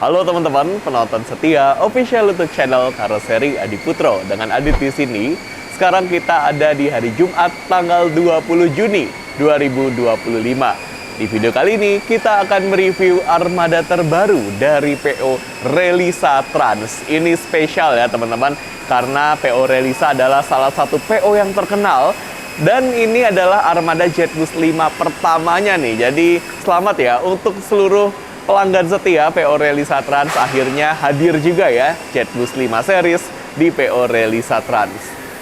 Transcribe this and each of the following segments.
Halo teman-teman, penonton setia official YouTube channel Karoseri Adi Putro. Dengan Adit di sini, sekarang kita ada di hari Jumat tanggal 20 Juni 2025. Di video kali ini, kita akan mereview armada terbaru dari PO Relisa Trans. Ini spesial ya teman-teman, karena PO Relisa adalah salah satu PO yang terkenal. Dan ini adalah armada JetBus 5 pertamanya nih. Jadi selamat ya untuk seluruh pelanggan setia PO Relisa Trans, akhirnya hadir juga ya JetBus 5 series di PO Relisa Trans.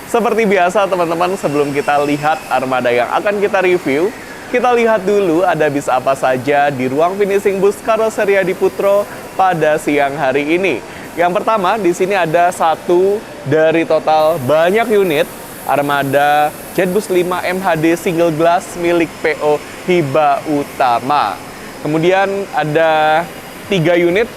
Seperti biasa teman-teman, sebelum kita lihat armada yang akan kita review, kita lihat dulu ada bis apa saja di ruang finishing bus Karoseri Adi Putro pada siang hari ini. Yang pertama, di sini ada satu dari total banyak unit armada JetBus 5 MHD single glass milik PO Hiba Utama. Kemudian ada 3 unit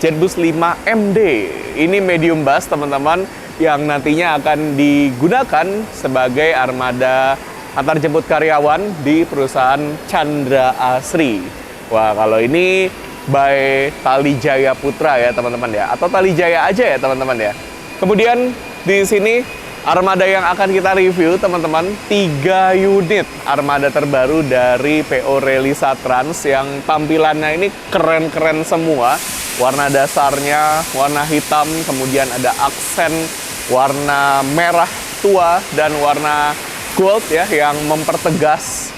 JetBus 5 MD. Ini medium bus teman-teman, yang nantinya akan digunakan sebagai armada antar jemput karyawan di perusahaan Chandra Asri. Wah, kalau ini by Tali Jaya Putra ya teman-teman ya, atau Tali Jaya aja ya teman-teman ya. Kemudian di sini armada yang akan kita review teman-teman, 3 unit armada terbaru dari PO Relisa Trans yang tampilannya ini keren-keren semua. Warna dasarnya warna hitam, kemudian ada aksen warna merah tua dan warna gold ya yang mempertegas.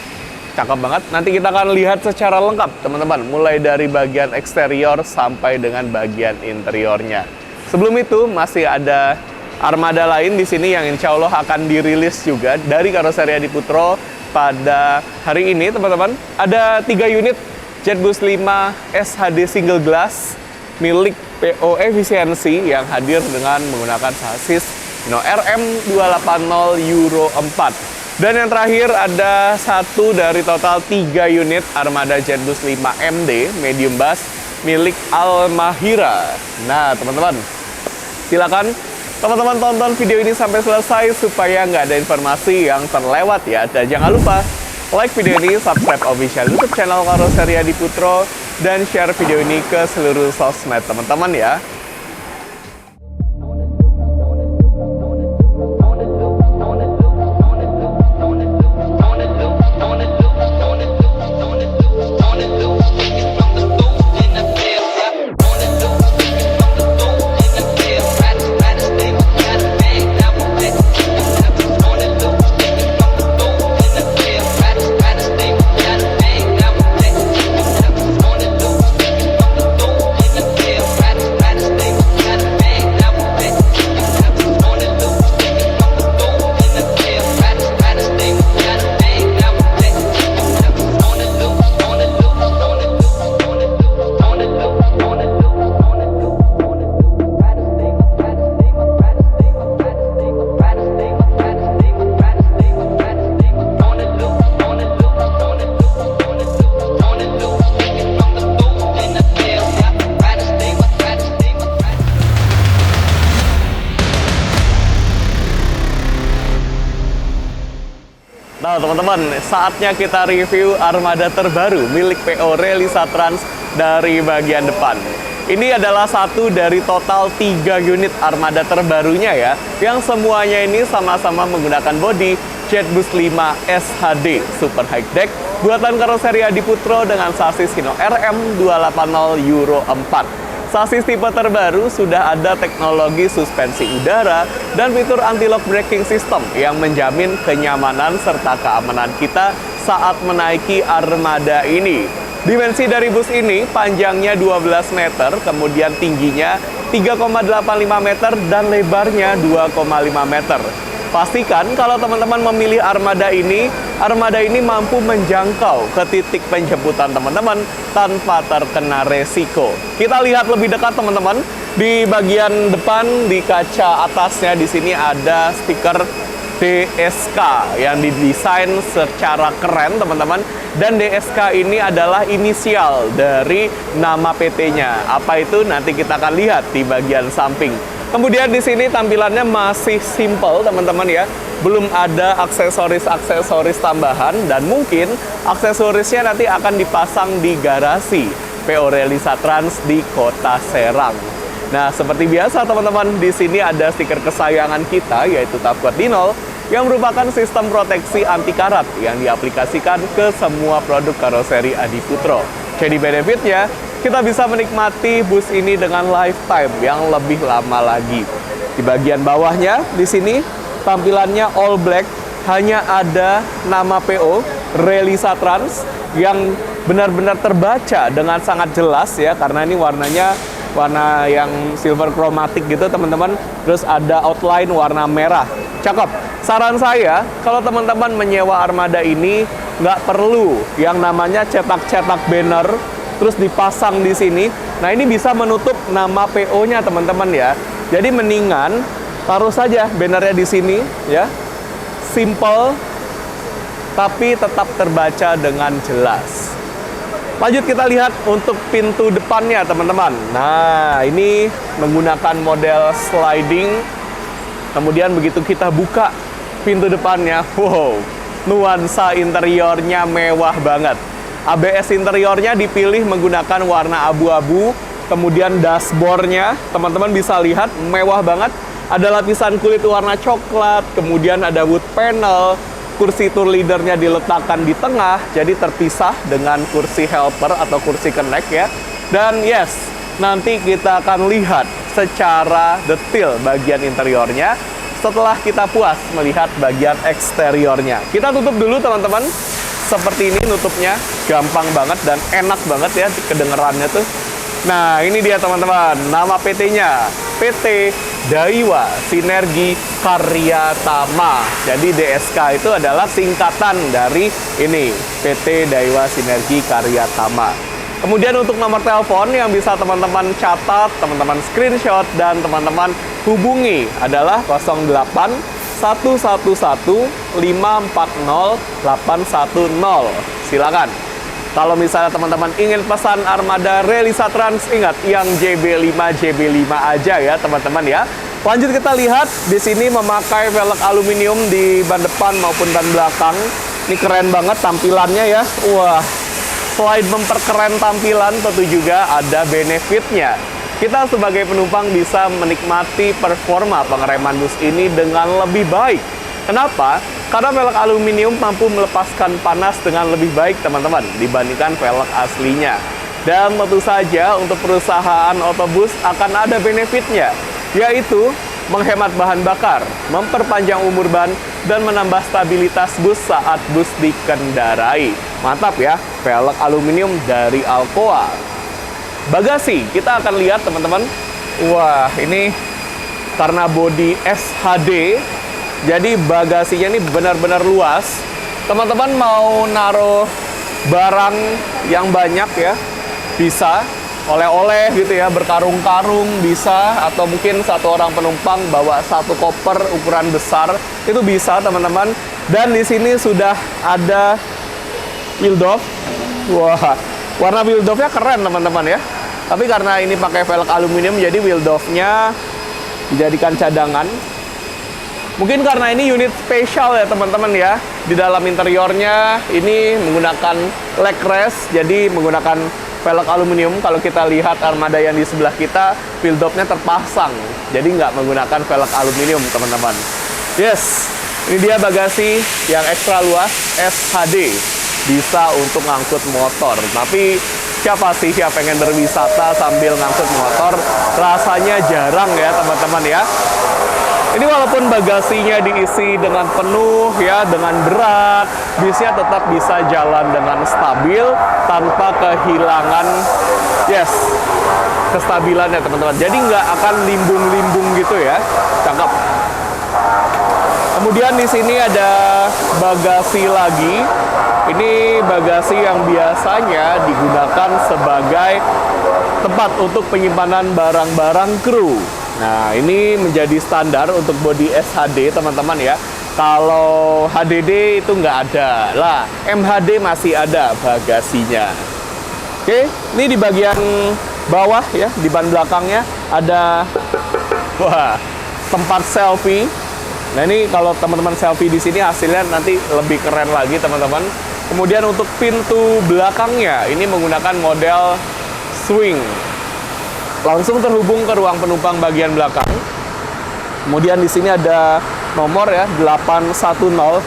Cakep banget. Nanti kita akan lihat secara lengkap teman-teman, mulai dari bagian eksterior sampai dengan bagian interiornya. Sebelum itu masih ada armada lain di sini yang insya Allah akan dirilis juga dari Karoseri Adi Putro pada hari ini teman-teman. Ada 3 unit JetBus 5 SHD single glass milik PO Efisiensi yang hadir dengan menggunakan sasis RM280 Euro 4. Dan yang terakhir ada satu dari total 3 unit armada JetBus 5 MD medium bus milik Almahira. Nah teman-teman, silakan teman-teman tonton video ini sampai selesai supaya nggak ada informasi yang terlewat ya. Dan jangan lupa like video ini, subscribe official YouTube channel Karoseri Adi Putro, dan share video ini ke seluruh sosmed teman-teman ya. Nah teman-teman, saatnya kita review armada terbaru milik PO Relisa Trans dari bagian depan. Ini adalah satu dari total 3 unit armada terbarunya ya, yang semuanya ini sama-sama menggunakan bodi JetBus 5 SHD Super High Deck buatan Karoseri Adi Putro dengan sasis Hino RM280 Euro 4. Sasis tipe terbaru sudah ada teknologi suspensi udara dan fitur anti-lock braking system yang menjamin kenyamanan serta keamanan kita saat menaiki armada ini. Dimensi dari bus ini panjangnya 12 meter, kemudian tingginya 3,85 meter dan lebarnya 2,5 meter. Pastikan kalau teman-teman memilih armada ini mampu menjangkau ke titik penjemputan teman-teman tanpa terkena resiko. Kita lihat lebih dekat teman-teman. Di bagian depan, di kaca atasnya di sini ada stiker DSK yang didesain secara keren teman-teman. Dan DSK ini adalah inisial dari nama PT-nya. Apa itu? Nanti kita akan lihat di bagian samping. Kemudian di sini tampilannya masih simple teman-teman ya. Belum ada aksesoris-aksesoris tambahan dan mungkin aksesorisnya nanti akan dipasang di garasi. PO Relisa Trans di Kota Serang. Nah, seperti biasa teman-teman, di sini ada stiker kesayangan kita, yaitu Tafquat Dinol, yang merupakan sistem proteksi anti karat yang diaplikasikan ke semua produk karoseri Adiputro. Jadi benefitnya, kita bisa menikmati bus ini dengan lifetime yang lebih lama lagi. Di bagian bawahnya, di sini tampilannya all black, hanya ada nama PO Relisa Trans yang benar-benar terbaca dengan sangat jelas ya, karena ini warnanya warna yang silver chromatic gitu teman-teman. Terus ada outline warna merah. Cakep. Saran saya, kalau teman-teman menyewa armada ini, nggak perlu yang namanya cetak-cetak banner terus dipasang di sini. Nah, ini bisa menutup nama PO-nya teman-teman ya. Jadi mendingan taruh saja bannernya di sini ya. Simple tapi tetap terbaca dengan jelas. Lanjut kita lihat untuk pintu depannya teman-teman. Nah, ini menggunakan model sliding. Kemudian begitu kita buka pintu depannya, wow, nuansa interiornya mewah banget. ABS interiornya dipilih menggunakan warna abu-abu. Kemudian dashboardnya, teman-teman bisa lihat mewah banget. Ada lapisan kulit warna coklat, kemudian ada wood panel. Kursi tour leadernya diletakkan di tengah, jadi terpisah dengan kursi helper atau kursi connect ya. Dan yes, nanti kita akan lihat secara detail bagian interiornya setelah kita puas melihat bagian eksteriornya. Kita tutup dulu teman-teman. Seperti ini nutupnya, gampang banget dan enak banget ya kedengerannya tuh. Nah, ini dia teman-teman, nama PT-nya, PT Daiwa Sinergi Karya Tama. Jadi DSK itu adalah singkatan dari ini, PT Daiwa Sinergi Karya Tama. Kemudian untuk nomor telepon yang bisa teman-teman catat, teman-teman screenshot, dan teman-teman hubungi adalah 08 111 540 810. Silakan. Kalau misalnya teman-teman ingin pesan armada Relisa Trans, ingat yang JB5 aja ya teman-teman ya. Lanjut kita lihat di sini memakai velg aluminium di ban depan maupun ban belakang. Ini keren banget tampilannya ya. Wah, selain memperkeren tampilan, tentu juga ada benefitnya. Kita sebagai penumpang bisa menikmati performa pengereman bus ini dengan lebih baik. Kenapa? Karena velg aluminium mampu melepaskan panas dengan lebih baik teman-teman dibandingkan velg aslinya. Dan tentu saja untuk perusahaan otobus akan ada benefitnya, yaitu menghemat bahan bakar, memperpanjang umur ban, dan menambah stabilitas bus saat bus dikendarai. Mantap ya, velg aluminium dari Alcoa. Bagasi, kita akan lihat teman-teman. Wah, ini karena bodi SHD, jadi bagasinya ini benar-benar luas. Teman-teman mau naruh barang yang banyak ya, bisa. Oleh-oleh gitu ya, berkarung-karung bisa. Atau mungkin satu orang penumpang bawa satu koper ukuran besar, itu bisa teman-teman. Dan di sini sudah ada wheel doff. Wah, warna wheel doff-nya keren teman-teman ya. Tapi karena ini pakai velg aluminium, jadi wheel doff-nya dijadikan cadangan. Mungkin karena ini unit spesial ya teman-teman ya. Di dalam interiornya ini menggunakan leg rest, jadi menggunakan velg aluminium. Kalau kita lihat armada yang di sebelah kita, wheel doff-nya terpasang, jadi nggak menggunakan velg aluminium teman-teman. Yes, ini dia bagasi yang ekstra luas SHD, bisa untuk ngangkut motor. Tapi siapa sih yang pengen berwisata sambil ngangkut motor? Rasanya jarang ya teman-teman ya. Ini walaupun bagasinya diisi dengan penuh ya, dengan berat, bisnya tetap bisa jalan dengan stabil tanpa kehilangan kestabilannya teman-teman. Jadi nggak akan limbung-limbung gitu ya. Cakep. Kemudian di sini ada bagasi lagi. Ini bagasi yang biasanya digunakan sebagai tempat untuk penyimpanan barang-barang kru. Nah, ini menjadi standar untuk bodi SHD teman-teman ya. Kalau HDD itu nggak ada. Lah, MHD masih ada bagasinya. Oke, ini di bagian bawah ya, di ban belakangnya ada tempat selfie. Nah, ini kalau teman-teman selfie di sini hasilnya nanti lebih keren lagi teman-teman. Kemudian untuk pintu belakangnya ini menggunakan model swing. Langsung terhubung ke ruang penumpang bagian belakang. Kemudian di sini ada nomor ya, 810.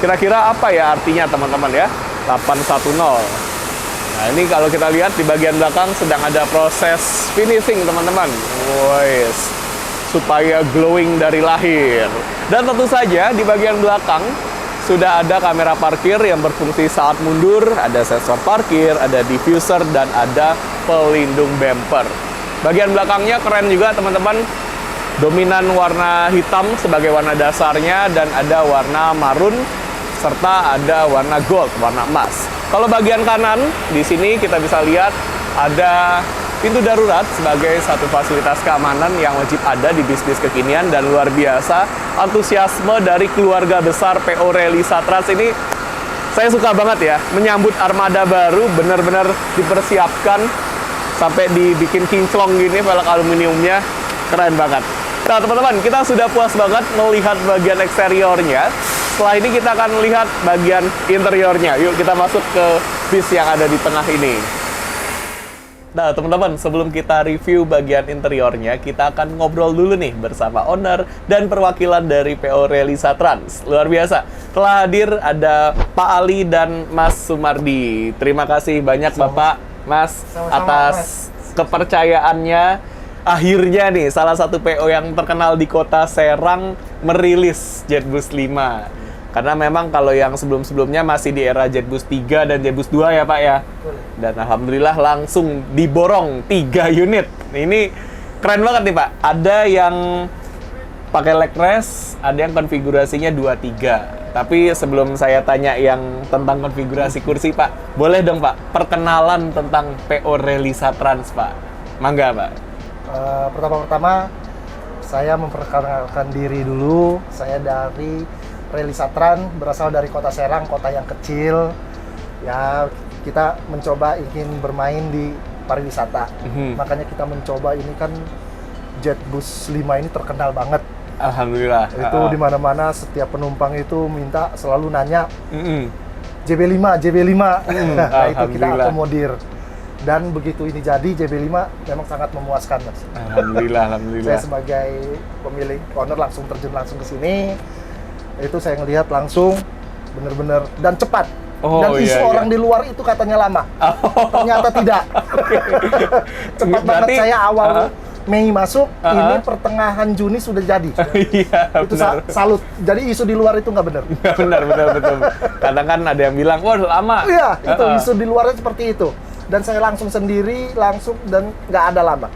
Kira-kira apa ya artinya teman-teman ya? 810. Nah, ini kalau kita lihat di bagian belakang sedang ada proses finishing, teman-teman. Wes, supaya glowing dari lahir. Dan tentu saja di bagian belakang sudah ada kamera parkir yang berfungsi saat mundur, ada sensor parkir, ada diffuser, dan ada pelindung bumper. Bagian belakangnya keren juga, teman-teman. Dominan warna hitam sebagai warna dasarnya, dan ada warna marun, serta ada warna gold, warna emas. Kalau bagian kanan, di sini kita bisa lihat ada pintu darurat sebagai satu fasilitas keamanan yang wajib ada di bisnis kekinian, dan luar biasa antusiasme dari keluarga besar PO Relisa Trans ini. Saya suka banget ya, menyambut armada baru, benar-benar dipersiapkan sampai dibikin kinclong gini velg aluminiumnya, keren banget. Nah teman-teman, kita sudah puas banget melihat bagian eksteriornya. Setelah ini kita akan melihat bagian interiornya. Yuk kita masuk ke bis yang ada di tengah ini. Nah teman-teman, sebelum kita review bagian interiornya, kita akan ngobrol dulu nih bersama owner dan perwakilan dari PO Relisa Trans. Luar biasa, telah hadir ada Pak Ali dan Mas Sumardi. Terima kasih banyak Bapak, Mas, atas kepercayaannya. Akhirnya nih, salah satu PO yang terkenal di kota Serang merilis JetBus 5. Karena memang kalau yang sebelum-sebelumnya masih di era JetBus 3 dan JetBus 2 ya Pak ya. Dan alhamdulillah langsung diborong 3 unit. Ini keren banget nih Pak. Ada yang pakai leg rest, ada yang konfigurasinya 2-3. Tapi sebelum saya tanya yang tentang konfigurasi kursi Pak, boleh dong Pak perkenalan tentang PO Relisa Trans Pak. Mangga Pak. Pertama-tama saya memperkenalkan diri dulu. Saya dari Relisa Trans, berasal dari kota Serang, kota yang kecil. Ya, kita mencoba ingin bermain di pariwisata. Makanya kita mencoba ini kan JetBus 5 ini terkenal banget. Alhamdulillah. Itu di mana-mana setiap penumpang itu minta selalu nanya JB5, JB5. Nah, itu kita akomodir. Dan begitu ini jadi, JB5 memang sangat memuaskan, Mas. Alhamdulillah, alhamdulillah. Saya sebagai pemilik owner langsung terjun langsung ke sini. Itu saya ngelihat langsung benar-benar dan cepat. Dan isu orang di luar itu katanya lama. Ternyata tidak. Cepat banget. Saya awal Mei masuk, ini pertengahan Juni sudah jadi. Itu salut. Jadi isu di luar itu nggak benar. Nggak benar, betul. Kadang kan ada yang bilang, wah lama. Iya, itu isu di luarnya seperti itu. Dan saya langsung sendiri, dan nggak ada lama.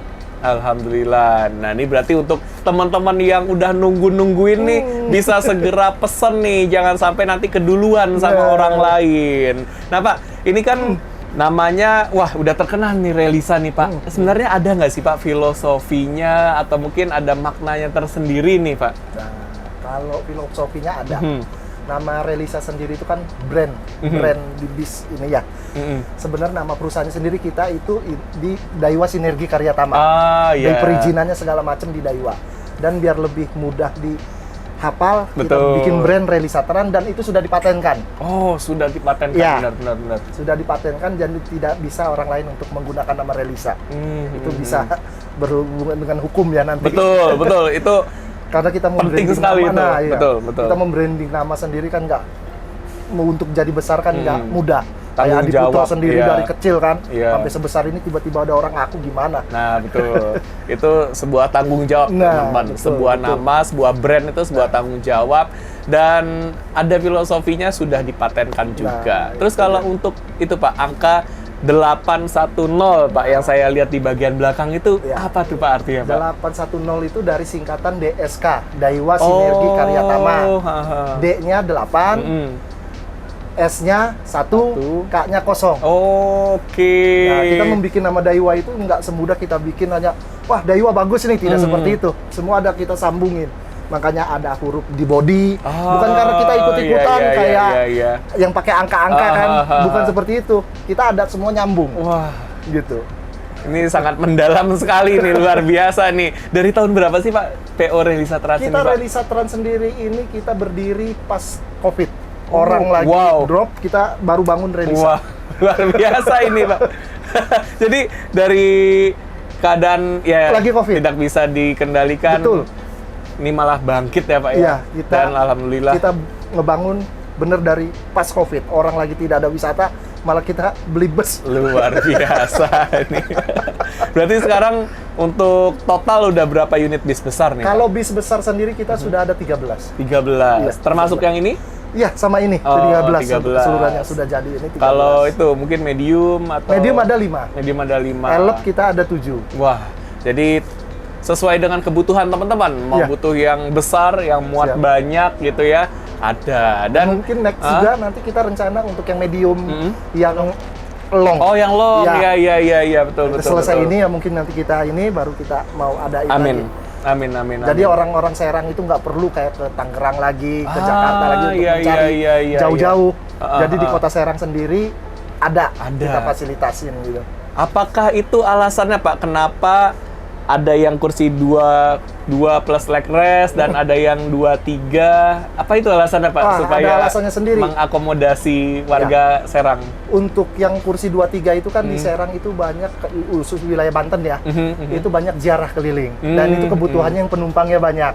Alhamdulillah. Nah ini berarti untuk teman-teman yang udah nungguin nih, bisa segera pesen nih, jangan sampai nanti keduluan sama orang lain. Nah Pak, ini kan namanya, wah udah terkenal nih Relisa nih Pak. Sebenarnya ada nggak sih Pak filosofinya atau mungkin ada maknanya tersendiri nih Pak? Nah, kalau filosofinya ada. Nama Relisa sendiri itu kan brand di bis ini ya. Sebenarnya nama perusahaannya sendiri kita itu di Daiwa Sinergi Karya Tama. Dari perizinannya segala macam di Daiwa. Dan biar lebih mudah dihafal, kita bikin brand Relisa Trans dan itu sudah dipatenkan. Oh, sudah dipatenkan, ya, benar. Sudah dipatenkan, jadi tidak bisa orang lain untuk menggunakan nama Relisa. Itu bisa berhubungan dengan hukum ya nanti. Betul. Itu karena kita mau branding nama, ya. Betul. Kita membranding nama sendiri kan nggak, untuk jadi besar kan nggak mudah. Kayak Adi Putro sendiri dari kecil kan, sampai sebesar ini tiba-tiba ada orang ngaku gimana. Nah betul, itu sebuah tanggung jawab teman-teman. Sebuah nama, sebuah brand itu sebuah tanggung jawab. Dan ada filosofinya sudah dipatenkan juga. Terus kalau untuk itu Pak, angka 810 Pak yang saya lihat di bagian belakang itu apa tuh Pak artinya Pak? 810 itu dari singkatan DSK, Daiwa Sinergi Karya Tama. D-nya 8, S-nya 1, K-nya 0. Nah, kita membuat nama Daiwa itu nggak semudah kita bikin hanya, wah Daiwa bagus nih, tidak seperti itu. Semua ada kita sambungin. Makanya ada huruf di body, bukan karena kita ikut-ikutan kayak yang pakai angka-angka kan, bukan seperti itu. Kita ada semua nyambung. Wah, gitu. Ini sangat mendalam sekali nih, luar biasa nih. Dari tahun berapa sih Pak PO Relisa Trans ini Pak? Kita Relisa Trans sendiri ini kita berdiri pas COVID. Orang lagi drop, kita baru bangun Relisa. Wah, luar biasa ini Pak. Jadi dari keadaan ya Lagi COVID. tidak bisa dikendalikan. Betul. Ini malah bangkit ya Pak ya. Iya, kita Dan alhamdulillah kita ngebangun bener dari pas COVID. Orang lagi tidak ada wisata, malah kita beli bus. luar biasa ini. Berarti sekarang untuk total udah berapa unit bis besar nih? Kalau bis besar sendiri kita sudah ada 13. 13. Iya, Termasuk yang ini? Iya, sama ini. Oh, 13. 13. Keseluruhannya sudah jadi ini 13. Kalau itu mungkin medium atau medium ada 5. Medium ada 5. Elep kita ada 7. Wah, jadi sesuai dengan kebutuhan teman-teman. Mau Iya. butuh yang besar, yang muat Siap. banyak gitu ya, ada. Dan mungkin next juga nanti kita rencana untuk yang medium, yang long. oh yang long, Iya. ya betul betul. Selesai betul. ini ya mungkin nanti kita ini baru kita mau adain Amin. lagi. Amin. Jadi orang-orang Serang itu nggak perlu kayak ke Tangerang lagi, ke Ah, Jakarta lagi untuk iya, mencari iya, jauh-jauh. iya. Jadi di kota Serang sendiri ada. Ada. Kita fasilitasin gitu. Apakah itu alasannya Pak? Kenapa ada yang kursi 2 plus leg rest dan ada yang 2 3? Apa itu alasannya Pak? Ah, Supaya ada alasannya sendiri. mengakomodasi warga Serang. Untuk yang kursi 23 itu kan di Serang itu banyak, khusus wilayah Banten ya, itu banyak ziarah keliling. Dan itu kebutuhannya yang penumpangnya banyak.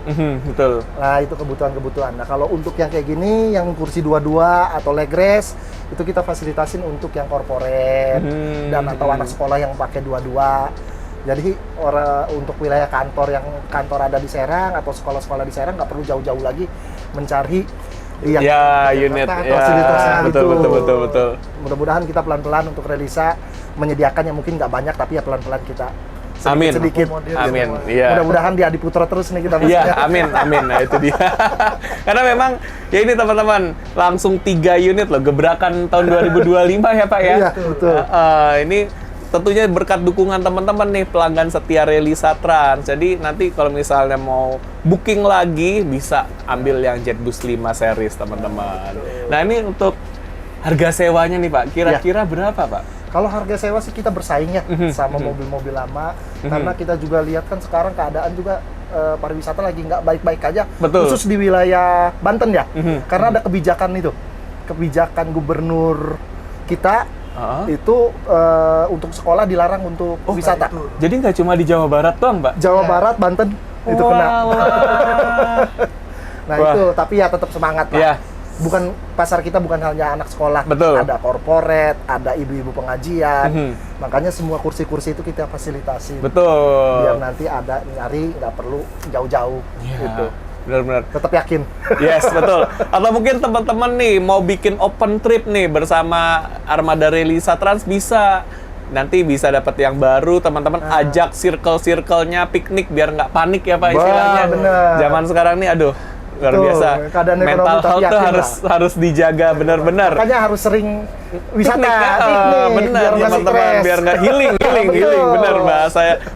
Betul. Nah, itu kebutuhan-kebutuhan. Nah, kalau untuk yang kayak gini, yang kursi 22 atau leg rest, itu kita fasilitasin untuk yang corporate dan atau anak sekolah yang pakai 22. Jadi untuk wilayah kantor yang kantor ada di Serang atau sekolah-sekolah di Serang nggak perlu jauh-jauh lagi mencari yang unit fasilitasnya betul, itu. betul. Mudah-mudahan kita pelan-pelan untuk Relisa menyediakan yang mungkin nggak banyak tapi ya pelan-pelan kita Amin. sedikit. Amin. Iya. Mudah-mudahan di Adiputro terus nih kita Iya, maksudnya. amin. Nah, itu dia. Karena memang ya ini teman-teman, langsung 3 unit loh, gebrakan tahun 2025 ya Pak ya. Iya, betul. Ini tentunya berkat dukungan teman-teman nih, pelanggan setia Relisa Trans. Jadi nanti kalau misalnya mau booking lagi, bisa ambil yang Jetbus 5 series teman-teman. Nah, ini untuk harga sewanya nih Pak, kira-kira berapa Pak? Kalau harga sewa sih kita bersaing ya sama mobil-mobil lama, karena kita juga lihat kan sekarang keadaan juga pariwisata lagi nggak baik-baik aja, Betul. khusus di wilayah Banten ya, karena ada kebijakan kebijakan gubernur kita itu untuk sekolah dilarang untuk wisata. Jadi nggak cuma di Jawa Barat doang Pak? Jawa Barat, Banten itu kena. Nah Wah. itu, tapi ya tetap semangat Pak. Iya. Bukan pasar kita bukan hanya anak sekolah, Betul. ada corporate, ada ibu-ibu pengajian. Makanya semua kursi-kursi itu kita fasilitasi. Betul. Biar nanti ada nyari, nggak perlu jauh-jauh gitu. Benar-benar. Tetap yakin. Yes, betul. Atau mungkin teman-teman nih mau bikin open trip nih bersama Armada Relisa Trans, bisa. Nanti bisa dapat yang baru, teman-teman ajak circle-circle-nya piknik biar nggak panik ya Pak istilahnya. Bener. Zaman sekarang nih aduh luar Betul, biasa. keadaan ekonomi Mental tapi health tuh yakin harus dijaga benar-benar. Makanya harus sering wisata, Benar biar nggak teman-teman, stres. biar nggak healing, Betul. benar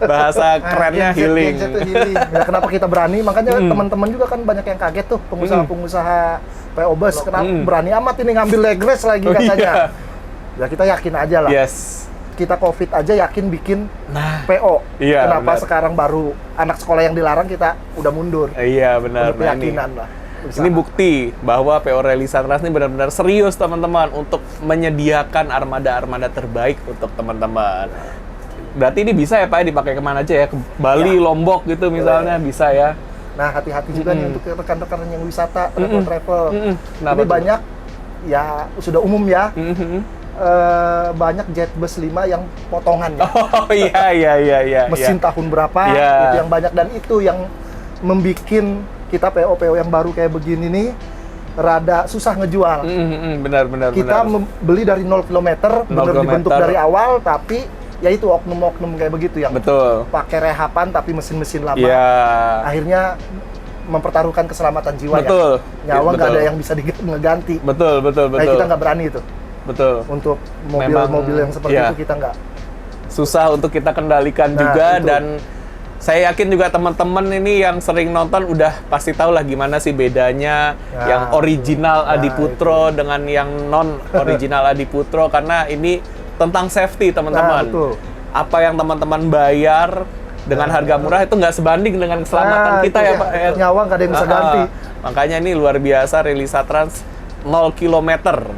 bahasa kerennya healing. Gadget tuh healing. Ya, kenapa kita berani? Makanya teman-teman juga kan banyak yang kaget tuh, pengusaha-pengusaha PO Bus, kenapa berani amat ini ngambil leg rest lagi katanya. Ya kita yakin aja lah. Yes. Kita COVID aja yakin bikin PO. Iya, Kenapa benar. sekarang baru anak sekolah yang dilarang kita udah mundur? Iya benar. Udah Nah, ini. keyakinan lah. Ini bukti bahwa PO Relisa Trans ini benar-benar serius teman-teman untuk menyediakan armada-armada terbaik untuk teman-teman. Berarti ini bisa ya Pak dipakai kemana aja ya? Ke Bali, Lombok gitu misalnya bisa ya? Nah hati-hati juga nih untuk rekan-rekan yang wisata, travel. Kenapa Ini tuh? banyak ya sudah umum ya. Banyak Jetbus 5 yang potongan ya. Oh iya. Mesin tahun berapa Iya. itu yang banyak, dan itu yang membikin kita PO-PO yang baru kayak begini nih rada susah ngejual. Benar. Kita beli dari 0 km, bener dibentuk kilometer. dari awal, tapi ya itu oknum-oknum kayak begitu yang Betul. pakai rehapan tapi mesin-mesin lama. Iya. Akhirnya mempertaruhkan keselamatan jiwa Betul. ya. Nyawa nggak Betul. ada yang bisa ngeganti. Betul. Kayak kita nggak berani itu. Betul. Untuk Memang, mobil-mobil yang seperti iya. itu kita nggak. Susah untuk kita kendalikan Nah, juga, itu. dan saya yakin juga teman-teman ini yang sering nonton udah pasti tahu lah gimana sih bedanya Nah, yang original Nah, Adiputro dengan yang non original Adiputro, karena ini tentang safety teman-teman. Nah, betul. Apa yang teman-teman bayar dengan harga murah itu nggak sebanding dengan keselamatan kita itu ya ya. Pak. Nyawa nggak ada yang bisa ganti. Makanya ini luar biasa Relisa Trans 0 km,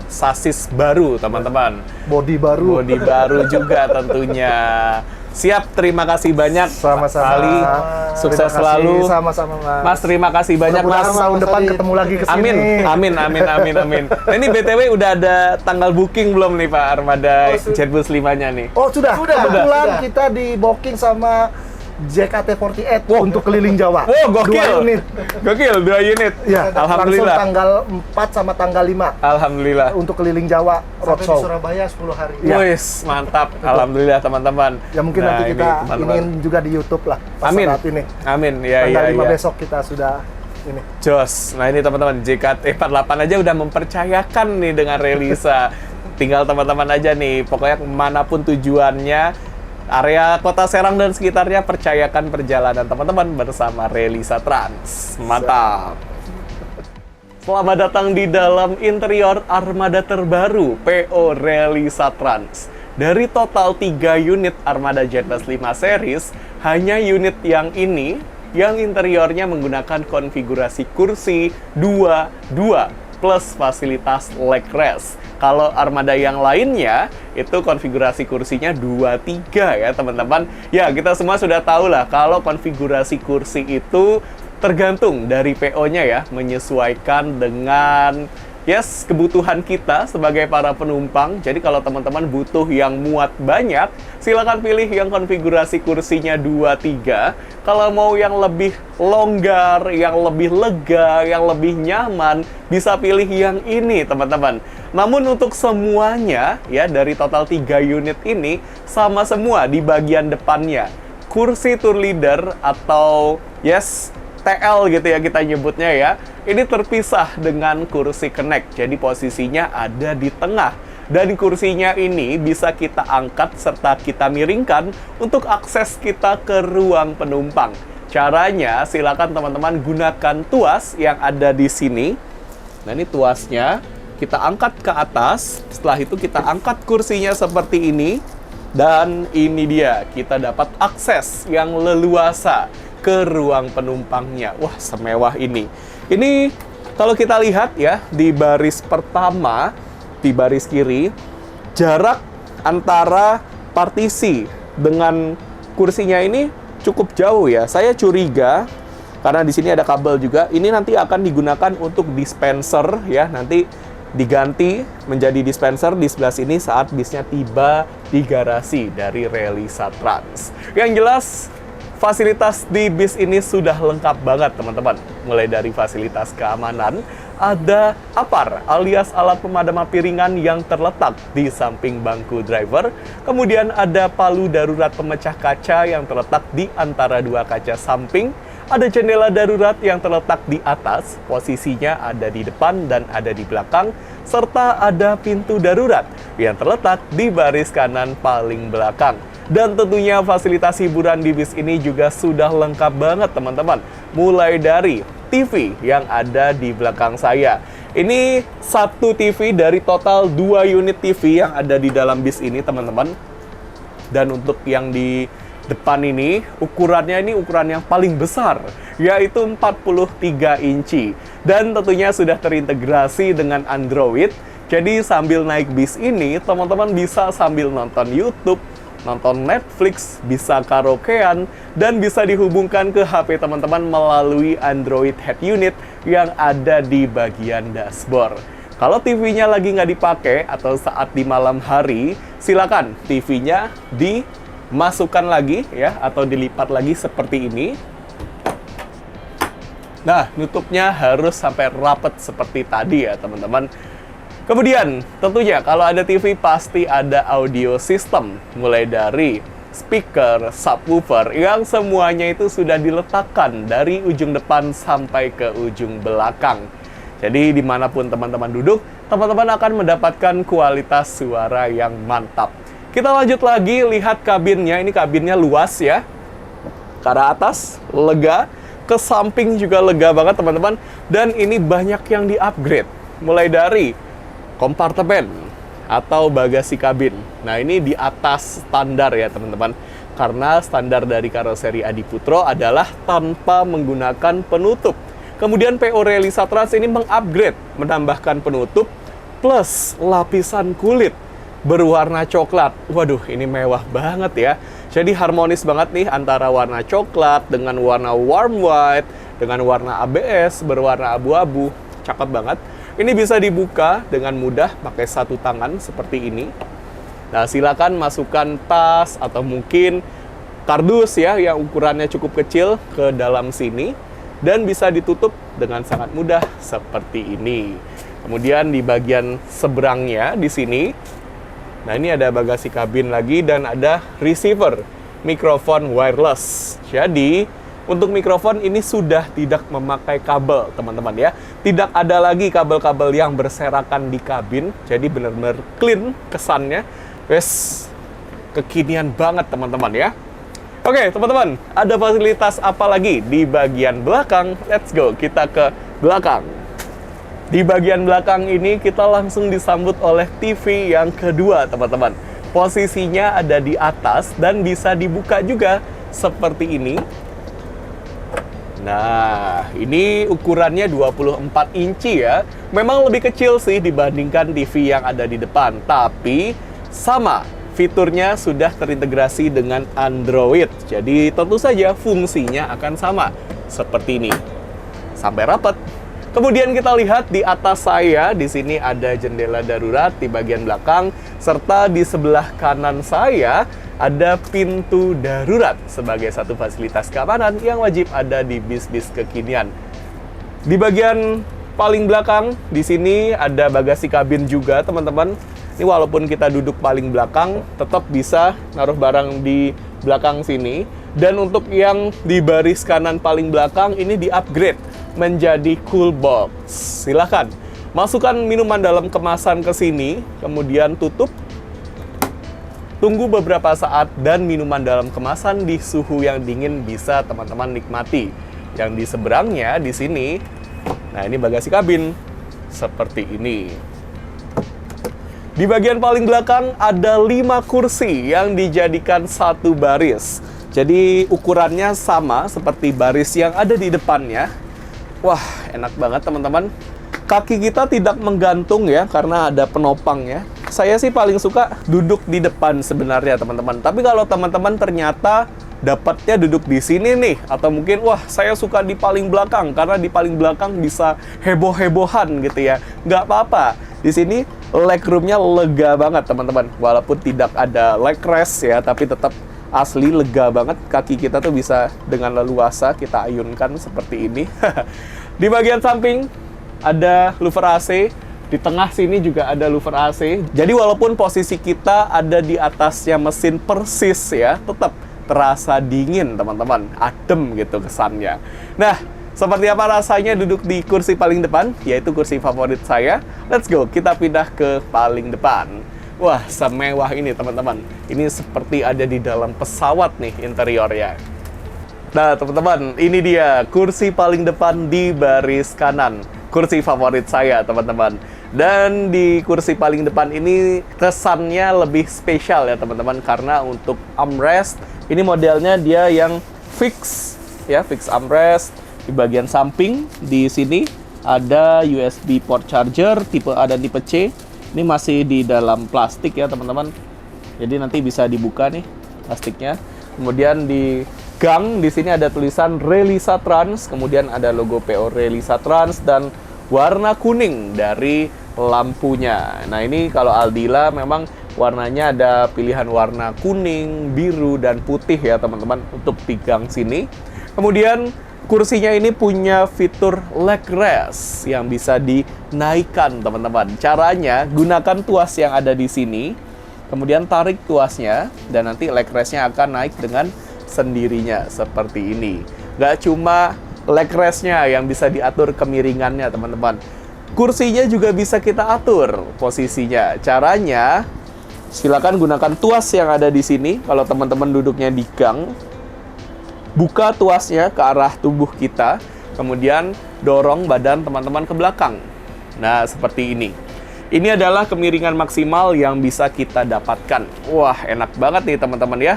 sasis baru teman-teman. Body baru. Bodi baru juga tentunya. Siap, terima kasih banyak Sama-sama. Pak Ali. Sukses Terima kasih, selalu. Sama-sama, Mas. Mas, terima kasih banyak Mas. Mudah-mudahan tahun depan ketemu lagi ke sini. Amin, amin, amin, amin, amin. Nah, ini BTW udah ada tanggal booking belum nih Pak Armada Jetbus 5-nya nih? Oh, sudah. Kebetulan kita di booking sama JKT48 untuk keliling Jawa. Wow, gokil. 2 unit. Gokil, 2 unit. Ya, Alhamdulillah. langsung tanggal 4 sama tanggal 5 Alhamdulillah. untuk keliling Jawa Sampai di roadshow. Surabaya 10 hari. Ya. Wis, mantap. Alhamdulillah teman-teman. Ya mungkin Nah, nanti ini, kita teman-teman. ingin juga di YouTube lah pas Amin. saat ini. Amin. Ya, Tanggal ya, 5 ya. besok kita sudah ini. Jos. Nah ini teman-teman, JKT48 aja udah mempercayakan nih dengan Relisa. Tinggal teman-teman aja nih, pokoknya manapun tujuannya, area Kota Serang dan sekitarnya, percayakan perjalanan teman-teman bersama Relisa Trans. Mantap. Selamat datang di dalam interior armada terbaru PO Relisa Trans. Dari total 3 unit Armada Jetbus 5 series, hanya unit yang ini yang interiornya menggunakan konfigurasi kursi 2-2 plus fasilitas leg rest. Kalau armada yang lainnya itu konfigurasi kursinya 2-3 ya teman-teman. Ya, kita semua sudah tahu lah kalau konfigurasi kursi itu tergantung dari PO-nya ya, menyesuaikan dengan kebutuhan kita sebagai para penumpang. Jadi kalau teman-teman butuh yang muat banyak, silakan pilih yang konfigurasi kursinya 2-3. Kalau mau yang lebih longgar, yang lebih lega, yang lebih nyaman, bisa pilih yang ini, teman-teman. Namun untuk semuanya, ya dari total 3 unit ini, sama semua di bagian depannya. Kursi tour leader atau TL gitu ya kita nyebutnya ya. Ini terpisah dengan kursi connect. Jadi posisinya ada di tengah. Dan kursinya ini bisa kita angkat serta kita miringkan untuk akses kita ke ruang penumpang. Caranya silakan teman-teman gunakan tuas yang ada di sini. Nah ini tuasnya kita angkat ke atas. Setelah itu kita angkat kursinya seperti ini. Dan ini dia, kita dapat akses yang leluasa ke ruang penumpangnya. Wah, semewah ini. Ini kalau kita lihat ya, di baris pertama, di baris kiri, jarak antara partisi dengan kursinya ini cukup jauh ya. Saya curiga, karena di sini ada kabel juga, ini nanti akan digunakan untuk dispenser ya, nanti diganti menjadi dispenser di sebelah sini saat bisnya tiba di garasi dari Relisa Trans. Yang jelas, fasilitas di bis ini sudah lengkap banget teman-teman. Mulai dari fasilitas keamanan, ada APAR alias alat pemadam api ringan yang terletak di samping bangku driver. Kemudian ada palu darurat pemecah kaca yang terletak di antara 2 kaca samping. Ada jendela darurat yang terletak di atas, posisinya ada di depan dan ada di belakang. Serta ada pintu darurat yang terletak di baris kanan paling belakang. Dan tentunya fasilitas hiburan di bis ini juga sudah lengkap banget teman-teman. Mulai dari TV yang ada di belakang saya. Ini satu TV dari total 2 unit TV yang ada di dalam bis ini teman-teman. Dan untuk yang di depan ini, ukurannya ini ukuran yang paling besar, yaitu 43 inci. Dan tentunya sudah terintegrasi dengan Android. Jadi sambil naik bis ini, teman-teman bisa sambil nonton YouTube, nonton Netflix, bisa karaokean, dan bisa dihubungkan ke HP teman-teman melalui Android Head Unit yang ada di bagian dashboard. Kalau TV-nya lagi nggak dipakai atau saat di malam hari, silakan TV-nya dimasukkan lagi ya, atau dilipat lagi seperti ini. Nah, nutupnya harus sampai rapet seperti tadi ya teman-teman. Kemudian, tentunya kalau ada TV pasti ada audio system. Mulai dari speaker, subwoofer, yang semuanya itu sudah diletakkan dari ujung depan sampai ke ujung belakang. Jadi dimanapun teman-teman duduk, teman-teman akan mendapatkan kualitas suara yang mantap. Kita lanjut lagi, lihat kabinnya. Ini kabinnya luas ya. Ke arah atas, lega. Ke samping juga lega banget teman-teman. Dan ini banyak yang di-upgrade. Mulai dari kompartemen atau bagasi kabin. Nah, ini di atas standar ya teman-teman. Karena standar dari karoseri Adiputro adalah tanpa menggunakan penutup. Kemudian PO Relisa Trans ini mengupgrade, menambahkan penutup plus lapisan kulit berwarna coklat. Waduh, ini mewah banget ya. Jadi harmonis banget nih antara warna coklat dengan warna warm white, dengan warna ABS berwarna abu-abu. Cakep banget. Ini bisa dibuka dengan mudah pakai satu tangan seperti ini. Nah, silakan masukkan tas atau mungkin kardus ya yang ukurannya cukup kecil ke dalam sini dan bisa ditutup dengan sangat mudah seperti ini. Kemudian di bagian seberangnya di sini, nah ini ada bagasi kabin lagi dan ada receiver mikrofon wireless. Jadi untuk mikrofon ini sudah tidak memakai kabel, teman-teman ya. Tidak ada lagi kabel-kabel yang berserakan di kabin. Jadi benar-benar clean kesannya. Wes, kekinian banget teman-teman ya. Oke, teman-teman, ada fasilitas apa lagi di bagian belakang? Let's go, kita ke belakang. Di bagian belakang ini kita langsung disambut oleh TV yang kedua, teman-teman. Posisinya ada di atas dan bisa dibuka juga seperti ini. Nah, ini ukurannya 24 inci ya. Memang lebih kecil sih dibandingkan TV yang ada di depan, tapi sama. Fiturnya sudah terintegrasi dengan Android. Jadi tentu saja fungsinya akan sama seperti ini. Sampai rapat. Kemudian kita lihat di atas saya, di sini ada jendela darurat di bagian belakang, serta di sebelah kanan saya ada pintu darurat sebagai satu fasilitas keamanan yang wajib ada di bis-bis kekinian. Di bagian paling belakang, di sini ada bagasi kabin juga, teman-teman. Ini walaupun kita duduk paling belakang, tetap bisa naruh barang di belakang sini. Dan untuk yang di baris kanan paling belakang, ini di-upgrade menjadi cool box. Silahkan masukkan minuman dalam kemasan ke sini, kemudian tutup. Tunggu beberapa saat dan minuman dalam kemasan di suhu yang dingin bisa teman-teman nikmati. Yang di seberangnya di sini, nah ini bagasi kabin seperti ini. Di bagian paling belakang ada 5 kursi yang dijadikan satu baris. Jadi ukurannya sama seperti baris yang ada di depannya. Wah, enak banget teman-teman. Kaki kita tidak menggantung ya karena ada penopang ya. Saya sih paling suka duduk di depan sebenarnya teman-teman. Tapi kalau teman-teman ternyata dapatnya duduk di sini nih, atau mungkin wah saya suka di paling belakang karena di paling belakang bisa heboh-hebohan gitu ya. Nggak apa-apa. Di sini legroomnya lega banget teman-teman. Walaupun tidak ada leg rest ya, tapi tetap asli lega banget. Kaki kita tuh bisa dengan leluasa kita ayunkan seperti ini. Di bagian samping ada louver AC. Di tengah sini juga ada louver AC. Jadi walaupun posisi kita ada di atasnya mesin persis ya, tetap terasa dingin teman-teman. Adem gitu kesannya. Nah, seperti apa rasanya duduk di kursi paling depan, yaitu kursi favorit saya. Let's go, kita pindah ke paling depan. Wah, semewah ini teman-teman. Ini seperti ada di dalam pesawat nih interiornya. Nah, teman-teman, ini dia kursi paling depan di baris kanan. Kursi favorit saya, teman-teman. Dan di kursi paling depan ini kesannya lebih spesial ya, teman-teman. Karena untuk armrest, ini modelnya dia yang fix, ya, fix armrest. Di bagian samping, di sini ada USB port charger, tipe A dan tipe C. Ini masih di dalam plastik ya, teman-teman. Jadi nanti bisa dibuka nih plastiknya. Kemudian di gang, di sini ada tulisan Relisa Trans, kemudian ada logo PO Relisa Trans, dan warna kuning dari lampunya. Nah, ini kalau Aldila memang warnanya ada pilihan warna kuning, biru, dan putih ya, teman-teman, untuk di gang sini. Kemudian kursinya ini punya fitur leg rest yang bisa dinaikkan, teman-teman. Caranya, gunakan tuas yang ada di sini, kemudian tarik tuasnya, dan nanti leg restnya akan naik dengan sendirinya, seperti ini. Nggak cuma leg restnya yang bisa diatur kemiringannya, teman-teman. Kursinya juga bisa kita atur posisinya. Caranya, silakan gunakan tuas yang ada di sini. Kalau teman-teman duduknya di gang, buka tuasnya ke arah tubuh kita, kemudian dorong badan teman-teman ke belakang. Nah, seperti ini. Ini adalah kemiringan maksimal yang bisa kita dapatkan. Wah, enak banget nih teman-teman ya.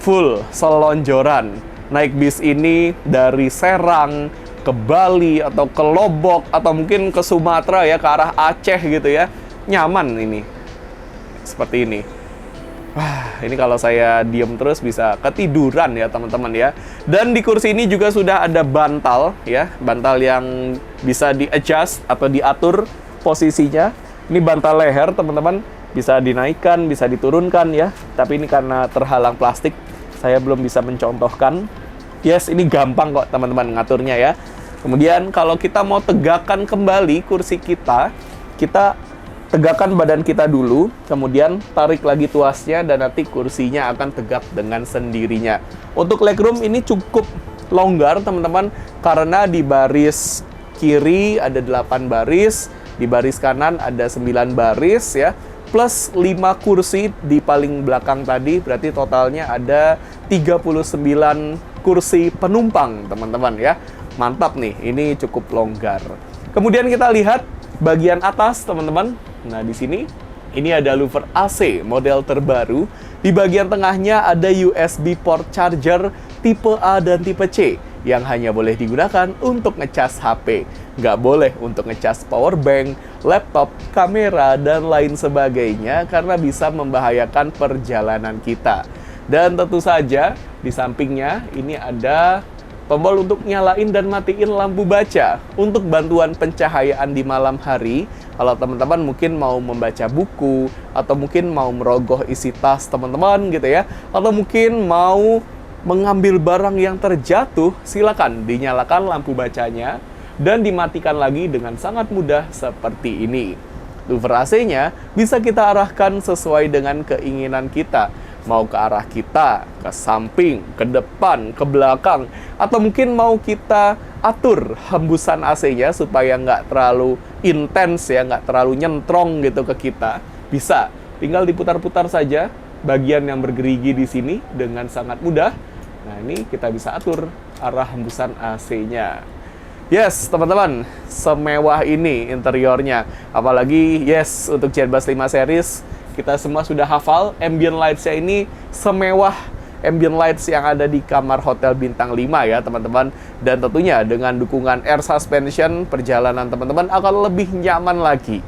Full selonjoran. Naik bis ini dari Serang, ke Bali atau ke Lombok atau mungkin ke Sumatera ya, ke arah Aceh gitu ya, nyaman ini. Seperti ini. Wah, ini kalau saya diem terus bisa ketiduran ya teman-teman ya. Dan di kursi ini juga sudah ada bantal ya, bantal yang bisa di-adjust atau diatur posisinya. Ini bantal leher teman-teman, bisa dinaikkan, bisa diturunkan ya. Tapi ini karena terhalang plastik, saya belum bisa mencontohkan. Yes, ini gampang kok teman-teman ngaturnya ya. Kemudian kalau kita mau tegakkan kembali kursi kita tegakkan badan kita dulu, kemudian tarik lagi tuasnya dan nanti kursinya akan tegak dengan sendirinya. Untuk legroom ini cukup longgar teman-teman, karena di baris kiri ada 8 baris, di baris kanan ada 9 baris ya, plus 5 kursi di paling belakang tadi, berarti totalnya ada 39 kursi penumpang teman-teman ya. Mantap nih, ini cukup longgar. Kemudian kita lihat bagian atas teman-teman. Nah, di sini ini ada louver AC model terbaru. Di bagian tengahnya ada USB port charger tipe A dan tipe C yang hanya boleh digunakan untuk ngecas HP. Nggak boleh untuk ngecas power bank, laptop, kamera, dan lain sebagainya karena bisa membahayakan perjalanan kita. Dan tentu saja di sampingnya ini ada tombol untuk nyalain dan matiin lampu baca untuk bantuan pencahayaan di malam hari. Kalau teman-teman mungkin mau membaca buku atau mungkin mau merogoh isi tas teman-teman gitu ya, atau mungkin mau mengambil barang yang terjatuh, silakan dinyalakan lampu bacanya dan dimatikan lagi dengan sangat mudah seperti ini. Louver AC-nya bisa kita arahkan sesuai dengan keinginan kita. Mau ke arah kita, ke samping, ke depan, ke belakang, atau mungkin mau kita atur hembusan AC-nya supaya nggak terlalu intens ya, nggak terlalu nyentrong gitu ke kita. Bisa, tinggal diputar-putar saja bagian yang bergerigi di sini dengan sangat mudah. Nah, ini kita bisa atur arah hembusan AC-nya. Yes, teman-teman, semewah ini interiornya. Apalagi, yes, untuk Jetbus 5 series, kita semua sudah hafal ambient lights-nya ini semewah ambient lights yang ada di kamar hotel bintang 5 ya teman-teman. Dan tentunya dengan dukungan air suspension, perjalanan teman-teman akan lebih nyaman lagi.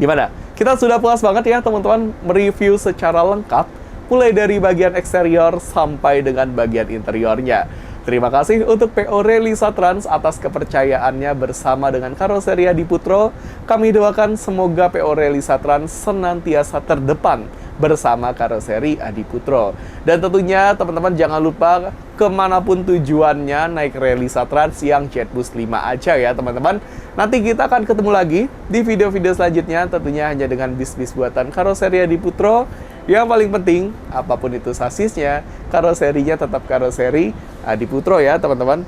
Gimana? Kita sudah puas banget ya teman-teman mereview secara lengkap, mulai dari bagian eksterior sampai dengan bagian interiornya. Terima kasih untuk PO Relisa Trans atas kepercayaannya bersama dengan Karoseri Adi Putro. Kami doakan semoga PO Relisa Trans senantiasa terdepan bersama Karoseri Adi Putro. Dan tentunya teman-teman jangan lupa kemanapun tujuannya naik Relisa Trans yang Jetbus 5 aja ya teman-teman. Nanti kita akan ketemu lagi di video-video selanjutnya, tentunya hanya dengan bis-bis buatan Karoseri Adi Putro. Yang paling penting, apapun itu sasisnya, karoserinya tetap Karoseri Adi Putro ya teman-teman.